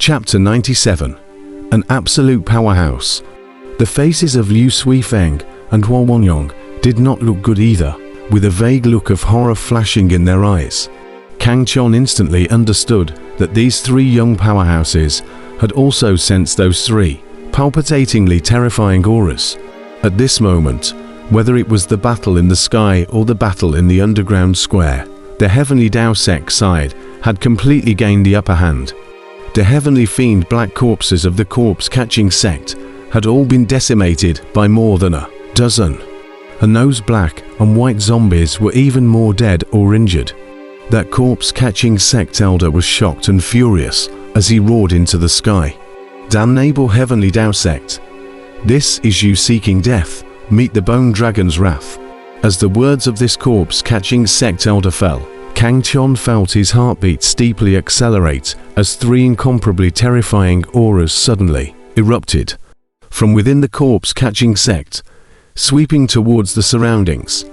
Chapter 97. An absolute powerhouse. The faces of Liu Suifeng and Hua Wanyong did not look good either, with a vague look of horror flashing in their eyes. Kang Chon instantly understood that these three young powerhouses had also sensed those three palpitatingly terrifying auras. At this moment, whether it was the battle in the sky or the battle in the underground square, the heavenly Dao sect side had completely gained the upper hand. The heavenly fiend black corpses of the corpse-catching sect had all been decimated by more than a dozen, and those black and white zombies were even more dead or injured. That corpse-catching sect elder was shocked and furious as he roared into the sky. Damnable heavenly Dao sect! This is you seeking death, meet the bone dragon's wrath. As the words of this corpse-catching sect elder fell, Kang Chon felt his heartbeat steeply accelerate as three incomparably terrifying auras suddenly erupted from within the corpse-catching sect, sweeping towards the surroundings.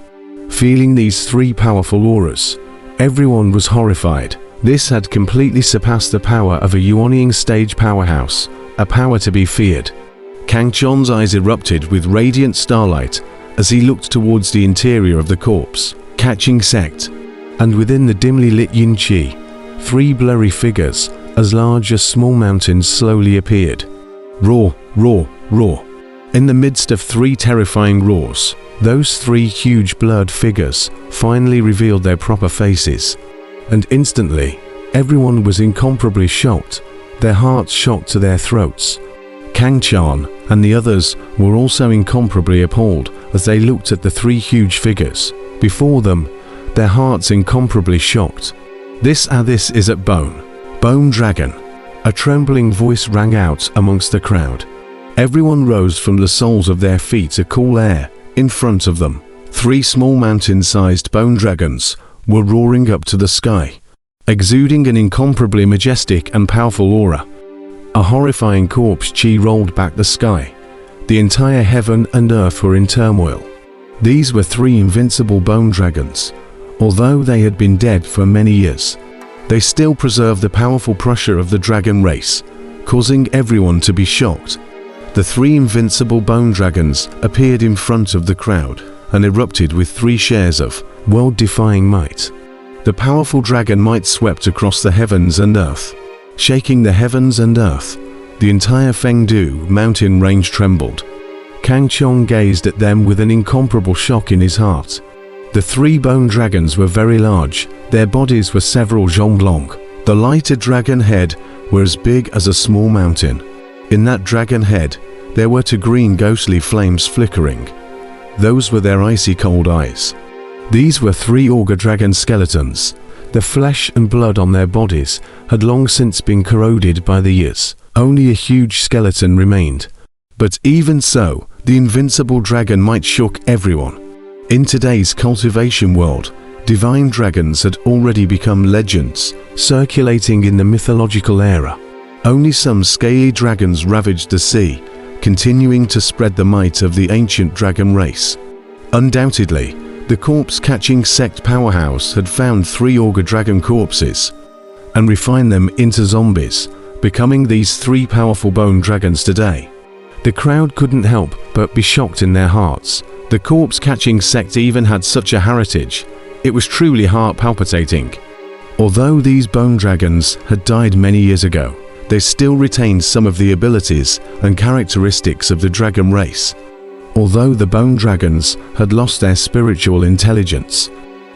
Feeling these three powerful auras, everyone was horrified. This had completely surpassed the power of a Yuanying stage powerhouse, a power to be feared. Kang Chon's eyes erupted with radiant starlight as he looked towards the interior of the corpse-catching sect. And within the dimly lit yin qi, three blurry figures, as large as small mountains, slowly appeared. Roar, roar, roar. In the midst of three terrifying roars, those three huge blurred figures finally revealed their proper faces. And instantly, everyone was incomparably shocked, their hearts shocked to their throats. Kang Chon and the others were also incomparably appalled as they looked at the three huge figures before them, their hearts incomparably shocked. This is a bone dragon. A trembling voice rang out amongst the crowd. Everyone rose from the soles of their feet to cool air. In front of them, three small mountain-sized bone dragons were roaring up to the sky, exuding an incomparably majestic and powerful aura. A horrifying corpse chi rolled back the sky. The entire heaven and earth were in turmoil. These were three invincible bone dragons. Although they had been dead for many years, they still preserved the powerful pressure of the dragon race, causing everyone to be shocked. The three invincible bone dragons appeared in front of the crowd and erupted with three shares of world-defying might. The powerful dragon might swept across the heavens and earth, shaking the heavens and earth. The entire Fengdu mountain range trembled. Kang Chon gazed at them with an incomparable shock in his heart. The three bone dragons were very large. Their bodies were several zhong long. The lighter dragon head were as big as a small mountain. In that dragon head, there were two green ghostly flames flickering. Those were their icy cold eyes. These were three auger dragon skeletons. The flesh and blood on their bodies had long since been corroded by the years. Only a huge skeleton remained. But even so, the invincible dragon might shock everyone. In today's cultivation world, divine dragons had already become legends, circulating in the mythological era. Only some scaly dragons ravaged the sea, continuing to spread the might of the ancient dragon race. Undoubtedly, the corpse-catching sect powerhouse had found three auger dragon corpses and refined them into zombies, becoming these three powerful bone dragons today. The crowd couldn't help but be shocked in their hearts. The corpse-catching sect even had such a heritage. It was truly heart-palpitating. Although these bone dragons had died many years ago, they still retained some of the abilities and characteristics of the dragon race. Although the bone dragons had lost their spiritual intelligence,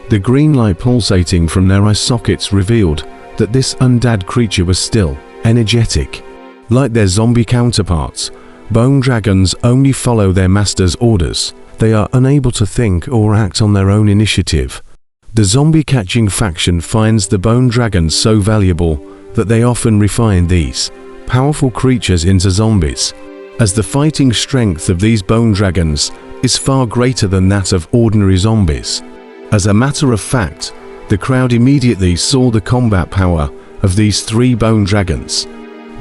the green light pulsating from their eye sockets revealed that this undead creature was still energetic. Like their zombie counterparts, bone dragons only follow their master's orders. They are unable to think or act on their own initiative. The zombie-catching faction finds the bone dragons so valuable that they often refine these powerful creatures into zombies, as the fighting strength of these bone dragons is far greater than that of ordinary zombies. As a matter of fact, the crowd immediately saw the combat power of these three bone dragons.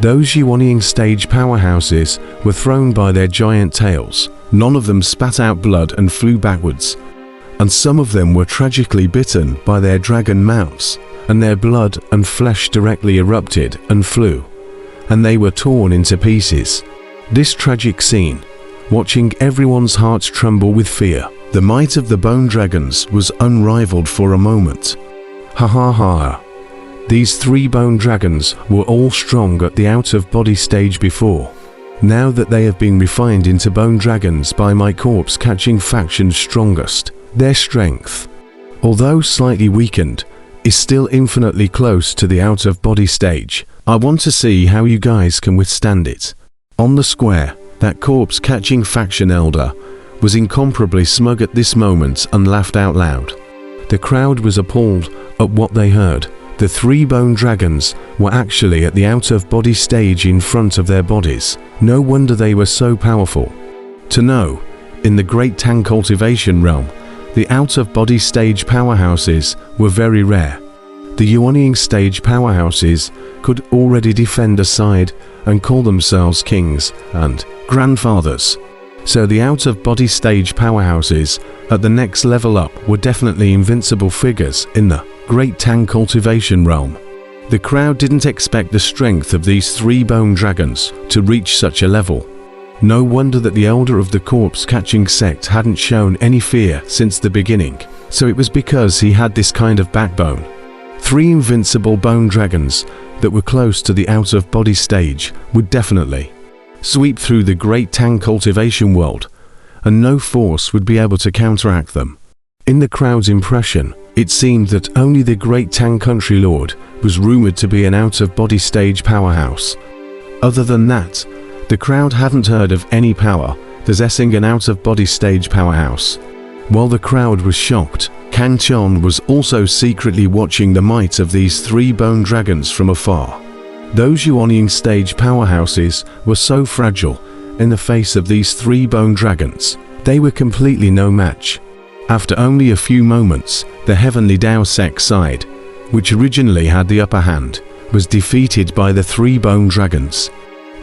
Those Yuanying stage powerhouses were thrown by their giant tails. None of them spat out blood and flew backwards, and some of them were tragically bitten by their dragon mouths, and their blood and flesh directly erupted and flew. and they were torn into pieces. This tragic scene, watching everyone's hearts tremble with fear. The might of the bone dragons was unrivaled for a moment. Ha ha ha. These 3 bone dragons were all strong at the out-of-body stage before. Now that they have been refined into bone dragons by my corpse-catching faction's strongest, their strength, although slightly weakened, is still infinitely close to the out-of-body stage. I want to see how you guys can withstand it. On the square, that corpse-catching faction elder was incomparably smug at this moment and laughed out loud. The crowd was appalled at what they heard. The 3 bone dragons were actually at the out-of-body stage in front of their bodies. No wonder they were so powerful. To know, in the Great Tang cultivation realm, the out-of-body stage powerhouses were very rare. The Yuanying stage powerhouses could already defend a side and call themselves kings and grandfathers. So the out-of-body stage powerhouses at the next level up were definitely invincible figures in the Great Tang cultivation realm. The crowd didn't expect the strength of these 3 bone dragons to reach such a level. No wonder that the elder of the corpse-catching sect hadn't shown any fear since the beginning. So it was because he had this kind of backbone. 3 invincible bone dragons that were close to the out-of-body stage would definitely sweep through the Great Tang cultivation world, and no force would be able to counteract them. In the crowd's impression, it seemed that only the Great Tang Country Lord was rumored to be an out-of-body stage powerhouse. Other than that, the crowd hadn't heard of any power possessing an out-of-body stage powerhouse. While the crowd was shocked, Kang Chon was also secretly watching the might of these 3 bone dragons from afar. Those Yuanying stage powerhouses were so fragile in the face of these 3 bone dragons. They were completely no match. After only a few moments, the Heavenly Dao sect side, which originally had the upper hand, was defeated by the 3 bone dragons.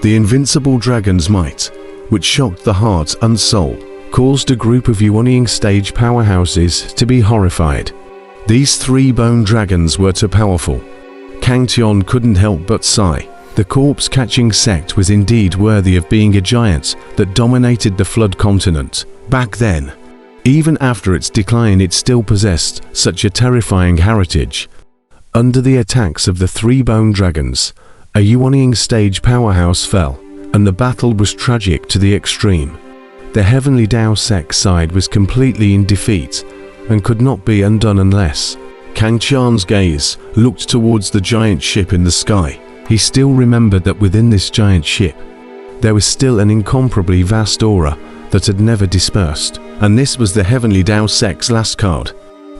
The invincible dragon's might, which shocked the heart and soul, caused a group of Yuanying stage powerhouses to be horrified. These 3 bone dragons were too powerful. Kang Tian couldn't help but sigh. The corpse-catching sect was indeed worthy of being a giant that dominated the Flood continent. Back then, even after its decline, it still possessed such a terrifying heritage. Under the attacks of the 3 bone dragons, a Yuanying stage powerhouse fell, and the battle was tragic to the extreme. The Heavenly Dao sect side was completely in defeat and could not be undone unless Kang Chan's gaze looked towards the giant ship in the sky. He still remembered that within this giant ship, there was still an incomparably vast aura that had never dispersed, and this was the Heavenly Dao sect's last card.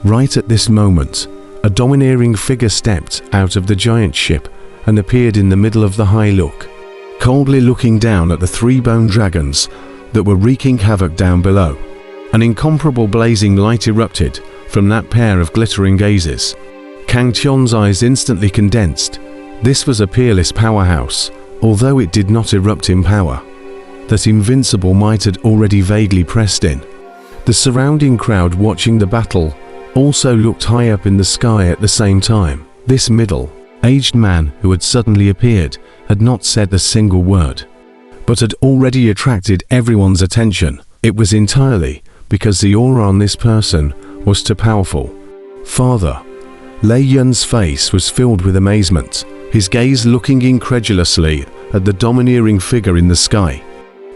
Right at this moment, a domineering figure stepped out of the giant ship and appeared in the middle of the high look, coldly looking down at the 3 bone dragons that were wreaking havoc down below. An incomparable blazing light erupted from that pair of glittering gazes. Kang Tion's eyes instantly condensed. This was a peerless powerhouse, although it did not erupt in power. That invincible might had already vaguely pressed in. The surrounding crowd watching the battle also looked high up in the sky at the same time. This middle-aged man who had suddenly appeared had not said a single word, but had already attracted everyone's attention. It was entirely because the aura on this person was too powerful. Father Lei Yun's face was filled with amazement, his gaze looking incredulously at the domineering figure in the sky.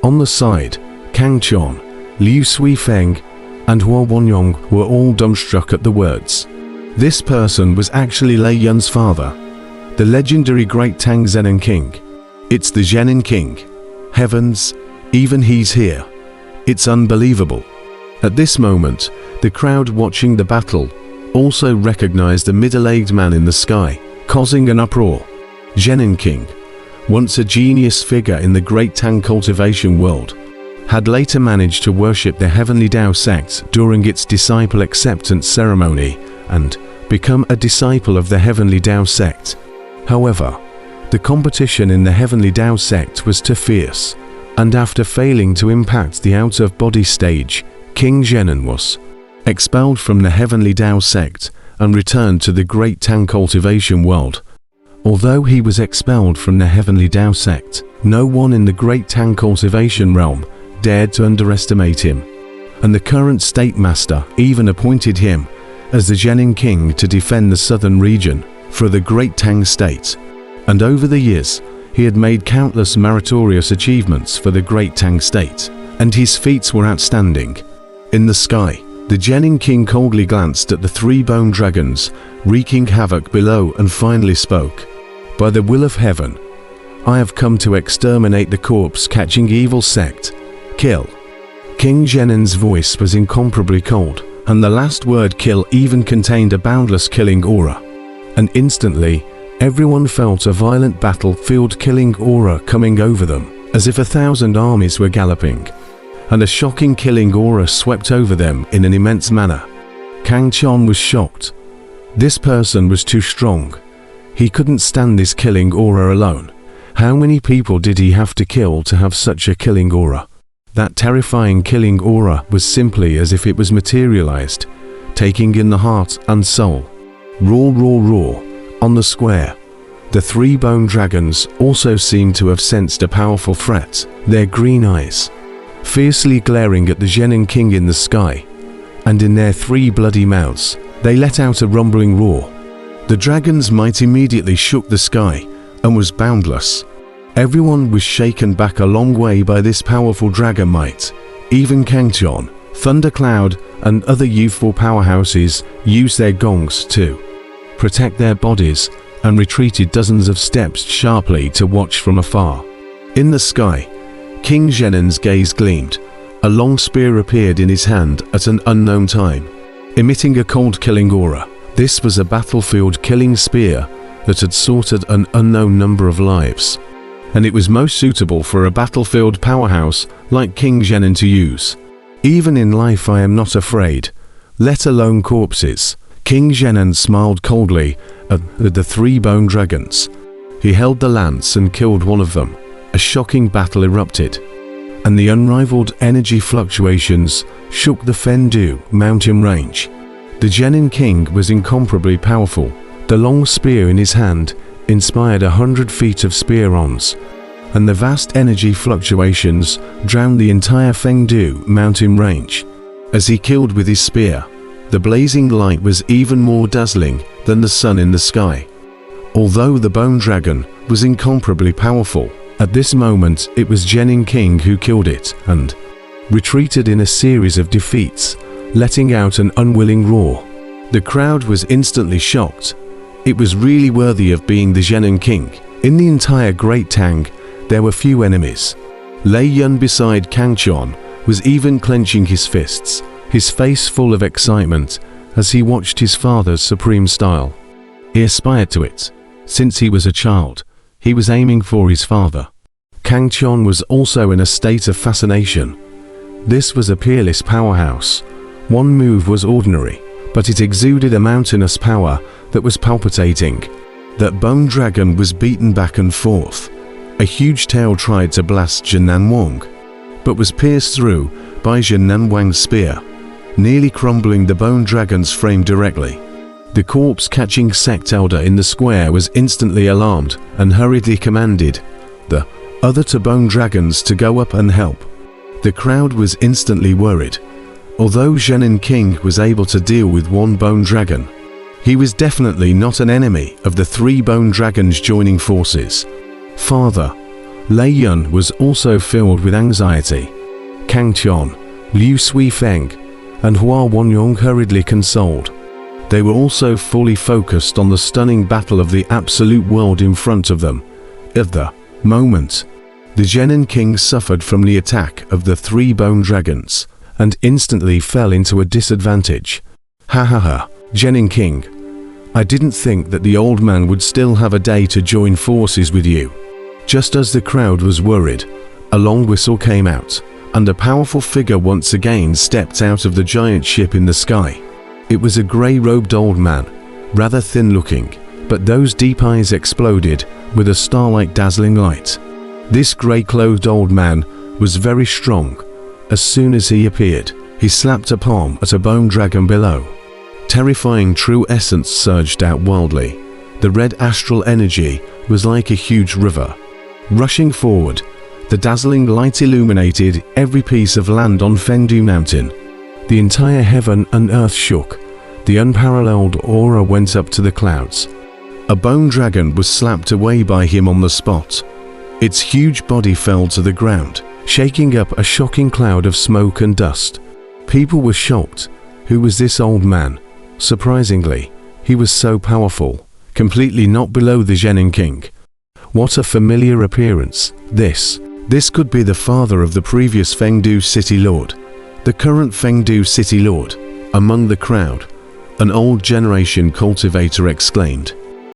On the side, Kang Chon, Liu Suifeng, and Hua Wanyong were all dumbstruck at the words. This person was actually Lei Yun's father, the legendary Great Tang Zenin King. It's the Zenin King. Heavens, even he's here. It's unbelievable. At this moment, the crowd watching the battle also recognized a middle-aged man in the sky, causing an uproar. Zenin King, once a genius figure in the Great Tang cultivation world, had later managed to worship the Heavenly Dao sect during its disciple acceptance ceremony and become a disciple of the Heavenly Dao sect. However, the competition in the Heavenly Dao sect was too fierce, and after failing to impact the out-of-body stage, King Zenin was expelled from the Heavenly Dao sect and returned to the Great Tang cultivation world. Although he was expelled from the Heavenly Tao sect, no one in the Great Tang cultivation realm dared to underestimate him, and the current State Master even appointed him as the Genin King to defend the southern region for the Great Tang State. And over the years, he had made countless meritorious achievements for the Great Tang State, and his feats were outstanding. In the sky, the Genin King coldly glanced at the three bone dragons, wreaking havoc below, and finally spoke. "By the will of heaven, I have come to exterminate the corpse-catching evil sect. Kill." King Genin's voice was incomparably cold, and the last word "kill" even contained a boundless killing aura. And instantly, everyone felt a violent battlefield killing aura coming over them, as if 1,000 armies were galloping. And a shocking killing aura swept over them in an immense manner. Kang Chon was shocked. This person was too strong. He couldn't stand this killing aura alone. How many people did he have to kill to have such a killing aura? That terrifying killing aura was simply as if it was materialized, taking in the heart and soul. Roar, roar, roar. On the square, the three bone dragons also seemed to have sensed a powerful threat, their green eyes fiercely glaring at the Genin King in the sky, and in their three bloody mouths, they let out a rumbling roar. The dragon's might immediately shook the sky and was boundless. Everyone was shaken back a long way by this powerful dragon might. Even Kangchon, Thundercloud, and other youthful powerhouses used their gongs to protect their bodies and retreated dozens of steps sharply to watch from afar. In the sky, King Genin's gaze gleamed. A long spear appeared in his hand at an unknown time, emitting a cold killing aura. This was a battlefield killing spear that had sorted an unknown number of lives, and it was most suitable for a battlefield powerhouse like King Genin to use. "Even in life I am not afraid, let alone corpses." King Genin smiled coldly at the three bone dragons. He held the lance and killed one of them. A shocking battle erupted, and the unrivaled energy fluctuations shook the Fendu mountain range. The Genin King was incomparably powerful. The long spear in his hand inspired 100 feet of spear-ons, and the vast energy fluctuations drowned the entire Fengdu mountain range. As he killed with his spear, the blazing light was even more dazzling than the sun in the sky. Although the bone dragon was incomparably powerful, at this moment it was Genin King who killed it and retreated in a series of defeats, letting out an unwilling roar. The crowd was instantly shocked. It was really worthy of being the Genin King. In the entire Great Tang, there were few enemies. Lei Yun beside Kangchon was even clenching his fists, his face full of excitement as he watched his father's supreme style. He aspired to it. Since he was a child, he was aiming for his father. Kangchon was also in a state of fascination. This was a peerless powerhouse. One move was ordinary, but it exuded a mountainous power that was palpitating. That bone dragon was beaten back and forth. A huge tail tried to blast Jinan Wang, but was pierced through by Jinan Wang's spear, nearly crumbling the bone dragon's frame directly. The corpse-catching sect elder in the square was instantly alarmed and hurriedly commanded the other two bone dragons to go up and help. The crowd was instantly worried. Although Genin King was able to deal with one bone dragon, he was definitely not an enemy of the three bone dragons joining forces. Father Lei Yun was also filled with anxiety. Kangchon, Liu Suifeng, and Hua Wanyong hurriedly consoled. They were also fully focused on the stunning battle of the absolute world in front of them. At the moment, the Genin King suffered from the attack of the three bone dragons, and instantly fell into a disadvantage. Ha ha ha, Genin King. I didn't think that the old man would still have a day to join forces with you. Just as the crowd was worried, a long whistle came out, and a powerful figure once again stepped out of the giant ship in the sky. It was a grey-robed old man, rather thin-looking, but those deep eyes exploded with a star-like dazzling light. This grey-clothed old man was very strong. As soon as he appeared, he slapped a palm at a bone dragon below. Terrifying true essence surged out wildly. The red astral energy was like a huge river. Rushing forward, the dazzling light illuminated every piece of land on Fengdu Mountain. The entire heaven and earth shook. The unparalleled aura went up to the clouds. A bone dragon was slapped away by him on the spot. Its huge body fell to the ground, shaking up a shocking cloud of smoke and dust. People were shocked. Who was this old man? Surprisingly, he was so powerful, completely not below the Zhenin king. What a familiar appearance. This could be the father of the previous Fengdu city lord, the current Fengdu city lord. Among the crowd, an old generation cultivator exclaimed,